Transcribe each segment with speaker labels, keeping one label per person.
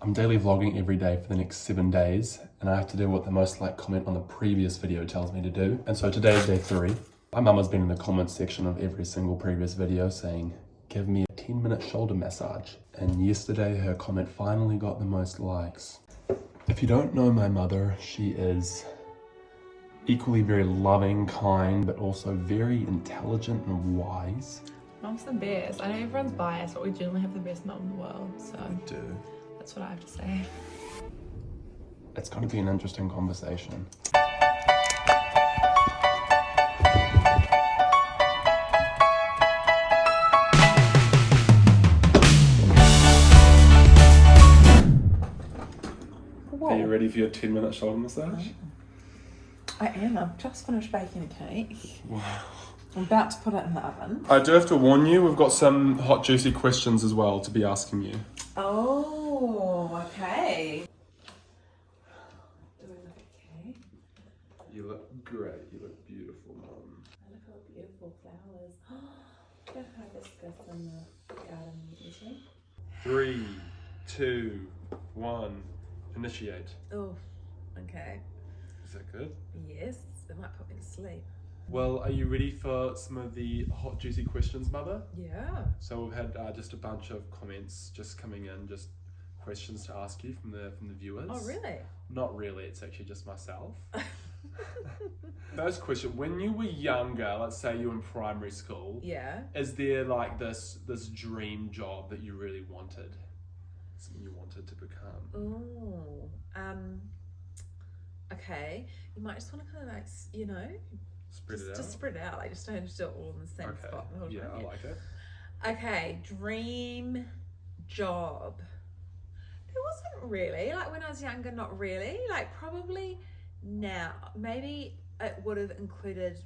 Speaker 1: I'm daily vlogging every day for the next 7 days, and I have to do what the most liked comment on the previous video tells me to do. And so today is day 3. My mum has been in the comments section of every single previous video saying, give me a 10-minute shoulder massage. And yesterday her comment finally got the most likes. If you don't know my mother, she is equally very loving, kind, but also very intelligent and wise.
Speaker 2: Mum's the best. I know everyone's biased, but we generally have the best mum in the world, so
Speaker 1: I do.
Speaker 2: that's what I have to say.
Speaker 1: It's going to be an interesting conversation. Are you ready for your 10-minute shoulder massage?
Speaker 3: I am. I've just finished baking a cake.
Speaker 1: Wow.
Speaker 3: I'm about to put it in the oven.
Speaker 1: I do have to warn you, we've got some hot, juicy questions as well to be asking you.
Speaker 3: Oh, okay. Do we look okay?
Speaker 1: You look great. You look beautiful, Mum.
Speaker 3: I look at beautiful flowers. Look at hibiscus in the garden usually.
Speaker 1: 3, 2, 1, initiate.
Speaker 3: Oh, okay.
Speaker 1: Is that good?
Speaker 3: Yes, it might put me to sleep.
Speaker 1: Well, are you ready for some of the hot, juicy questions, Mother?
Speaker 3: Yeah.
Speaker 1: So we've had just a bunch of comments just coming in, just questions to ask you from the viewers.
Speaker 3: Oh, really?
Speaker 1: Not really, it's actually just myself. First question, when you were younger, let's say you were in primary school,
Speaker 3: Yeah.
Speaker 1: is there like this dream job that you really wanted? Something you wanted to become?
Speaker 3: Oh, okay. You might just want to kind of like, you know,
Speaker 1: Spread it out?
Speaker 3: Just spread it out. Like, just don't have to do it all in the same
Speaker 1: Okay,
Speaker 3: spot. the whole
Speaker 1: yeah,
Speaker 3: time.
Speaker 1: I like it.
Speaker 3: Okay, dream job. There wasn't really, like when I was younger, not really. Like probably now, maybe it would have included,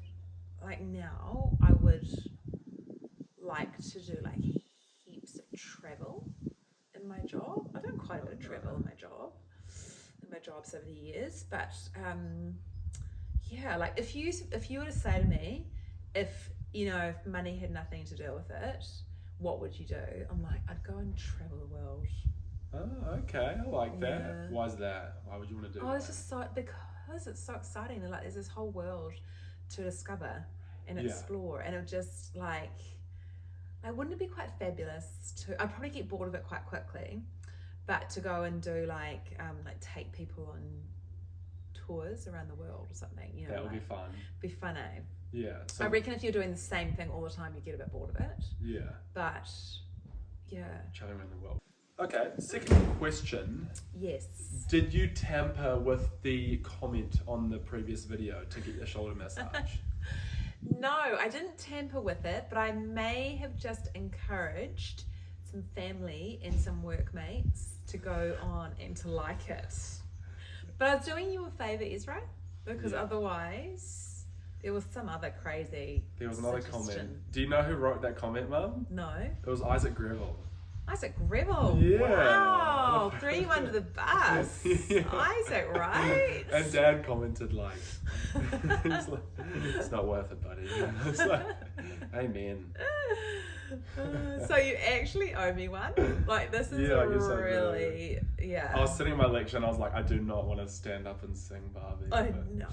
Speaker 3: like now, I would like to do like heaps of travel in my job. I've done quite a bit of travel in my jobs over the years, but yeah, like if you were to say to me, if money had nothing to do with it, what would you do? I'm like, I'd go and travel the world.
Speaker 1: Oh, okay, I like that.
Speaker 3: Yeah.
Speaker 1: Why is that? Why would you want to do
Speaker 3: Oh,
Speaker 1: that?
Speaker 3: it's just so, because it's so exciting. And like, there's this whole world to discover and
Speaker 1: Yeah.
Speaker 3: explore, and it just like, wouldn't it be quite fabulous to? I'd probably get bored of it quite quickly, but to go and do like take people on tours around the world or something,
Speaker 1: That would
Speaker 3: like,
Speaker 1: be fun.
Speaker 3: be fun, eh?
Speaker 1: Yeah. So,
Speaker 3: I reckon if you're doing the same thing all the time, you get a bit bored of it.
Speaker 1: yeah.
Speaker 3: But yeah,
Speaker 1: Traveling around the world. Okay, second question.
Speaker 3: yes.
Speaker 1: Did you tamper with the comment on the previous video to get your shoulder massage?
Speaker 3: No, I didn't tamper with it, but I may have just encouraged some family and some workmates to go on and to like it. But I was doing you a favour, Ezra, because
Speaker 1: Yeah.
Speaker 3: otherwise there was some other crazy
Speaker 1: There was another
Speaker 3: suggestion.
Speaker 1: comment. Do you know who wrote that comment, Mum?
Speaker 3: No.
Speaker 1: It was Isaac Greville.
Speaker 3: Isaac Greville.
Speaker 1: Yeah.
Speaker 3: Wow. Threw you under the bus.
Speaker 1: Yeah.
Speaker 3: Isaac, right?
Speaker 1: And Dad commented like, he's like, it's not worth it, buddy. It's like, amen.
Speaker 3: So you actually owe me one? Like this is
Speaker 1: Yeah, I guess I do.
Speaker 3: really, yeah.
Speaker 1: I was sitting in my lecture and I was like, I do not want to stand up and sing Barbie.
Speaker 3: I
Speaker 1: but
Speaker 3: know,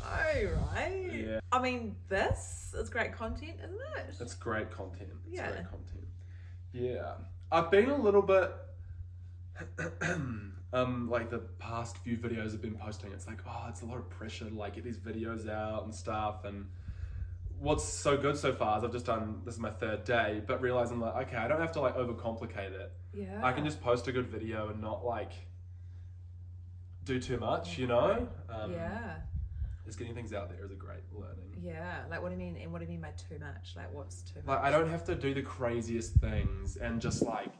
Speaker 3: right?
Speaker 1: Yeah.
Speaker 3: I mean, this is great content, isn't it?
Speaker 1: It's great content. It's
Speaker 3: Yeah.
Speaker 1: great content. Yeah. I've been a little bit like the past few videos I've been posting, it's like, oh, it's a lot of pressure to like get these videos out and stuff. And what's so good so far is I've just done, this is my 3rd day, but realizing like, okay, I don't have to like overcomplicate it.
Speaker 3: Yeah.
Speaker 1: I can just post a good video and not like do too much, you know?
Speaker 3: Yeah.
Speaker 1: Just getting things out there is a great learning.
Speaker 3: Yeah. Like, what do you mean? And what do you mean by too much? Like, what's too much?
Speaker 1: Like, I don't have to do the craziest things and just like,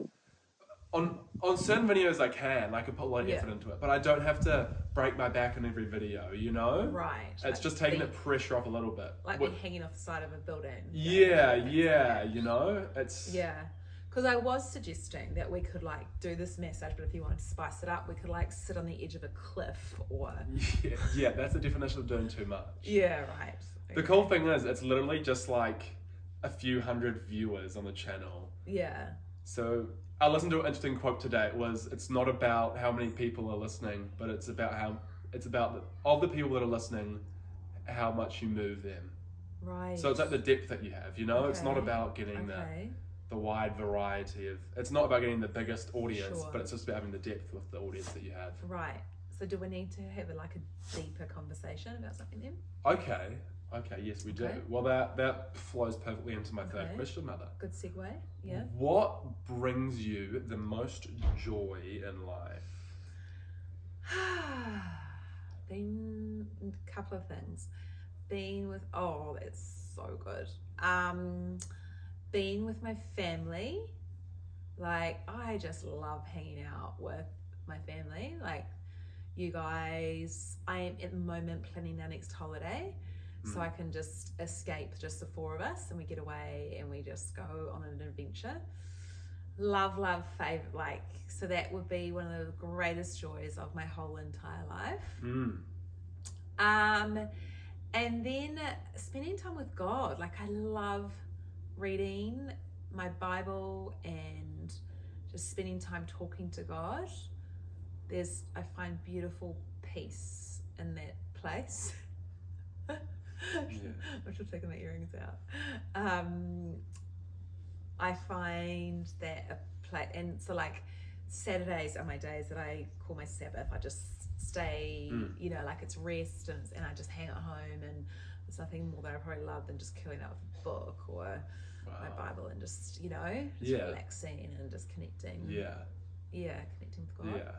Speaker 1: on certain videos I can, I can put a lot of
Speaker 3: Yeah.
Speaker 1: effort into it, but I don't have to break my back in every video, you know?
Speaker 3: Right.
Speaker 1: It's
Speaker 3: like
Speaker 1: just taking
Speaker 3: be-
Speaker 1: the pressure off a little bit.
Speaker 3: Like be hanging off the side of a building.
Speaker 1: Yeah, you know? It's...
Speaker 3: Yeah. Because I was suggesting that we could like do this massage, but if you wanted to spice it up, we could like sit on the edge of a cliff or...
Speaker 1: Yeah, that's the definition of doing too much.
Speaker 3: Yeah, right.
Speaker 1: The cool thing is, it's literally just like a few hundred viewers on the channel.
Speaker 3: Yeah.
Speaker 1: So I listened to an interesting quote today. It was, it's not about how many people are listening, but it's about of the people that are listening, how much you move them.
Speaker 3: Right.
Speaker 1: So it's like the depth that you have, you know? It's not about getting the wide variety of, it's not about getting the biggest audience,
Speaker 3: Sure.
Speaker 1: but it's just about having the depth with the audience that you have.
Speaker 3: Right. So do we need to have a deeper conversation about something then?
Speaker 1: Okay, yes, we do. Well, that flows perfectly into my third question, Mother.
Speaker 3: Good segue, yeah.
Speaker 1: What brings you the most joy in life?
Speaker 3: Been a couple of things. Being with, that's so good. Being with my family. Like, I just love hanging out with my family. Like, you guys, I am at the moment planning our next holiday. So I can just escape just the four of us and we get away and we just go on an adventure. Love, favorite, so that would be one of the greatest joys of my whole entire life. And then spending time with God. Like, I love reading my Bible and just spending time talking to God. I find beautiful peace in that place. I should take my earrings out. I find that and so like Saturdays are my days that I call my Sabbath. I just stay, like it's rest and I just hang at home, and there's nothing more that I probably love than just curling up with a book or my Bible and just relaxing and just connecting. Connecting with God.
Speaker 1: Yeah.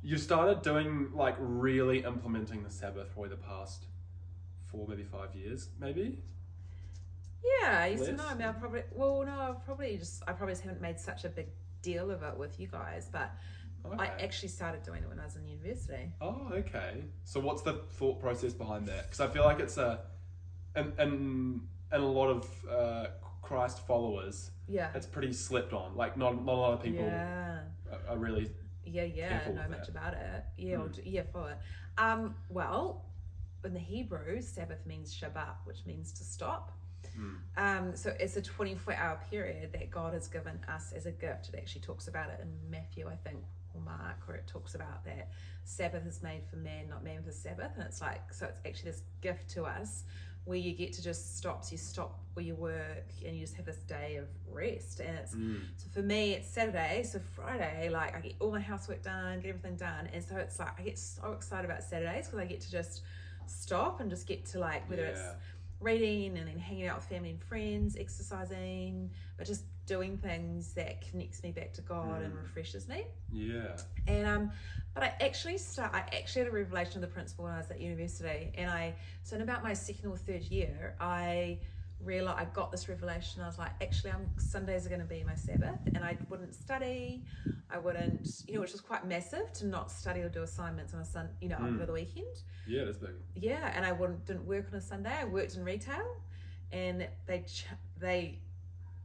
Speaker 1: You started doing really implementing the Sabbath probably the past 4, maybe 5 years, maybe?
Speaker 3: Yeah, I used to know. I mean, I probably just haven't made such a big deal of it with you guys, but I actually started doing it when I was in university.
Speaker 1: Oh, okay. So what's the thought process behind that? Because I feel like it's in a lot of Christ followers, it's pretty slept on. Like not a lot of people are really
Speaker 3: know much about it. For it. Well, in the Hebrew, Sabbath means Shabbat, which means to stop. So it's a 24-hour period that God has given us as a gift. It actually talks about it in Matthew, I think, or Mark, where it talks about that Sabbath is made for man, not man for Sabbath. And it's so it's actually this gift to us where you get to just stop. So you stop where you work and you just have this day of rest. And it's so for me, it's Saturday. So Friday, I get all my housework done, get everything done. And so it's I get so excited about Saturdays because I get to just stop and just get to whether it's reading and then hanging out with family and friends, exercising, but just doing things that connects me back to God and refreshes me. And but I actually had a revelation of the principle when I was at university, and so in about my second or third year I realized I got this revelation. I was like, actually, Sundays are going to be my Sabbath, and I wouldn't study. I wouldn't, which was quite massive to not study or do assignments on a over the weekend.
Speaker 1: Yeah, that's big.
Speaker 3: Yeah, and I didn't work on a Sunday. I worked in retail, and they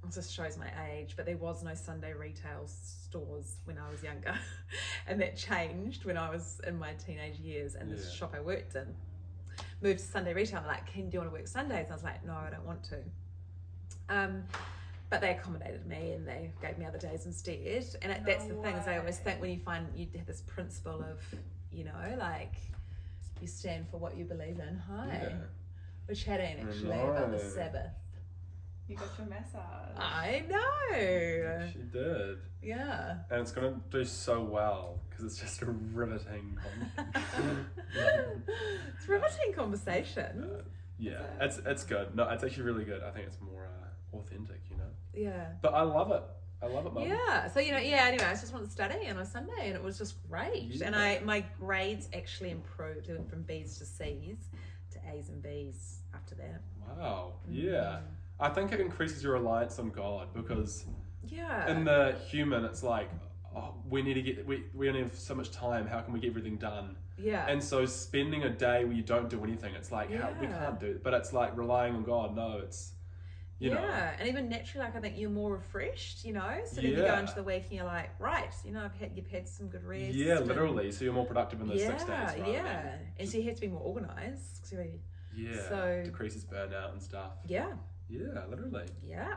Speaker 3: it just shows my age, but there was no Sunday retail stores when I was younger, and that changed when I was in my teenage years. And this shop I worked in moved to Sunday retail. They're like, do you want to work Sundays? And I was like, no, I don't want to. But they accommodated me and they gave me other days instead. And that's the thing, is I always think when you find you have this principle of, you stand for what you believe in. We're chatting actually about the Sabbath.
Speaker 2: You got your massage.
Speaker 3: I know.
Speaker 1: She did.
Speaker 3: Yeah.
Speaker 1: And it's going to do so well because it's just a riveting conversation.
Speaker 3: It's riveting conversation.
Speaker 1: It's good. No, it's actually really good. I think it's more authentic,
Speaker 3: Yeah.
Speaker 1: But I love it. Mum.
Speaker 3: Yeah. So, anyway, I just wanted to study on a Sunday and it was just great. Yeah. And my grades actually improved. Went from B's to C's to A's and B's after that.
Speaker 1: Wow. Yeah. I think it increases your reliance on God because in the human, it's like, we only have so much time. How can we get everything done?
Speaker 3: Yeah.
Speaker 1: And so spending a day where you don't do anything, it's like, we can't do it. But it's like relying on God. No, it's, you know.
Speaker 3: And even naturally, I think you're more refreshed, So then you go into the week and you're like, right, you've had some good rest.
Speaker 1: Yeah, literally. So you're more productive in those 6 days.
Speaker 3: And so you have to be more organised.
Speaker 1: So decreases burnout and stuff.
Speaker 3: Yeah.
Speaker 1: Yeah, literally.
Speaker 3: Yeah.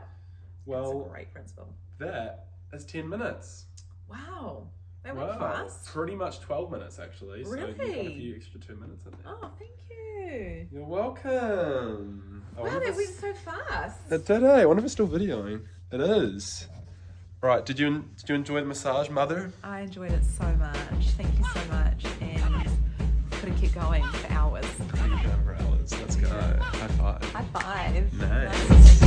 Speaker 1: Well,
Speaker 3: that's a great principle.
Speaker 1: That is 10 minutes.
Speaker 3: Wow. That went fast.
Speaker 1: Pretty much 12 minutes actually. So you've got a
Speaker 3: Really?
Speaker 1: few extra 2 minutes in there.
Speaker 3: Oh, thank you.
Speaker 1: You're welcome.
Speaker 3: Wow, that went so fast.
Speaker 1: It did, eh? I wonder if it's still videoing. It is. Right, did you enjoy the massage, Mother?
Speaker 3: I enjoyed it so much. Thank you so much. And could have kept going for hours.
Speaker 1: Could have been for hours. Let's go. High five.
Speaker 3: High five.
Speaker 1: Nice.
Speaker 3: Nice.